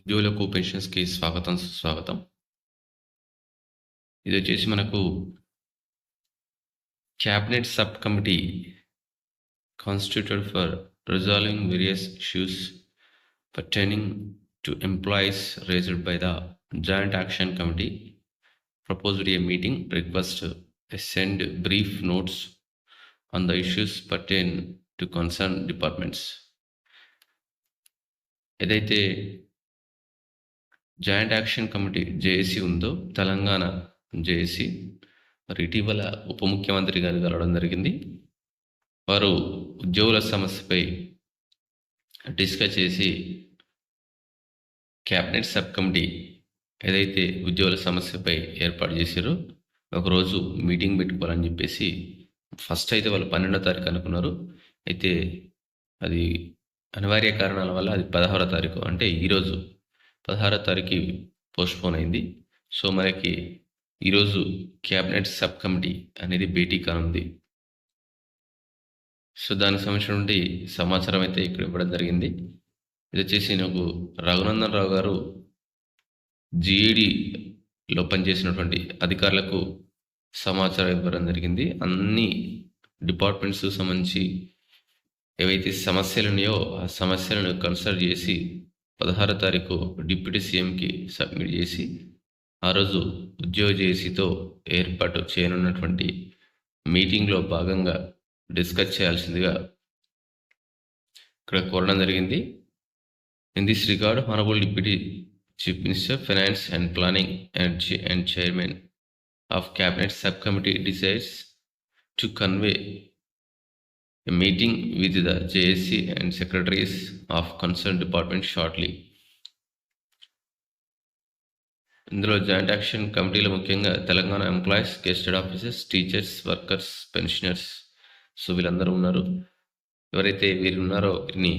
ఉద్యోగులకు పెన్షన్స్‌కి స్వాగతం, సుస్వాగతం. ఇదొచ్చేసి మనకు cabinet sub committee constituted for resolving various issues pertaining to employees raised by the joint action committee proposed A meeting request send brief notes on the issues pertain to concern departments. ఏదైతే joint action committee JAC ఉందో, Telangana JAC మరి ఇటీవల ఉప ముఖ్యమంత్రి గారిని కలవడం జరిగింది. వారు ఉద్యోగుల సమస్యపై డిస్కస్ చేసి క్యాబినెట్ సబ్ కమిటీ ఏదైతే ఉద్యోగుల సమస్యపై ఏర్పాటు చేశారో ఒకరోజు మీటింగ్ పెట్టుకోవాలని చెప్పేసి ఫస్ట్ అయితే వాళ్ళు 12వ తారీఖు అనుకున్నారు. అయితే అది అనివార్య కారణాల వల్ల అది 16వ తారీఖు అంటే ఈరోజు 16వ తారీఖు పోస్ట్పోన్ అయింది. సో మనకి ఈరోజు క్యాబినెట్ సబ్ కమిటీ అనేది భేటీ కానుంది. సో దానికి సంబంధించినటువంటి సమాచారం అయితే ఇక్కడ ఇవ్వడం జరిగింది. ఇది వచ్చేసి నాకు రఘునందన్ రావు గారు జీఈడీలో పనిచేసినటువంటి అధికారులకు సమాచారం ఇవ్వడం జరిగింది. అన్ని డిపార్ట్మెంట్స్ సంబంధించి ఏవైతే సమస్యలు ఉన్నాయో ఆ సమస్యలను కన్సల్ట్ చేసి 16వ తారీఖు డిప్యూటీ సీఎంకి సబ్మిట్ చేసి ఆ రోజు ఉద్యోగ జేఏసీతో ఏర్పాటు చేయనున్నటువంటి మీటింగ్లో భాగంగా డిస్కస్ చేయాల్సిందిగా ఇక్కడ కోరడం జరిగింది. In this regard honourable deputy chief minister finance and planning energy and chairman of cabinet sub committee decides to convey a meeting with the JSC and secretaries of concerned department shortly. ఇందులో joint action కమిటీలో ముఖ్యంగా Telangana employees, గెస్టెడ్ officers, teachers, workers, pensioners, so వీళ్ళందరూ ఉన్నారు. ఎవరైతే వీరు ఉన్నారో వీరిని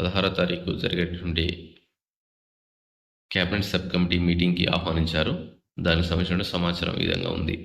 16వ తారీఖు జరిగేటువంటి క్యాబినెట్ సబ్ కమిటీ మీటింగ్కి ఆహ్వానించారు. దానికి సంబంధించిన సమాచారం ఈ విధంగా ఉంది.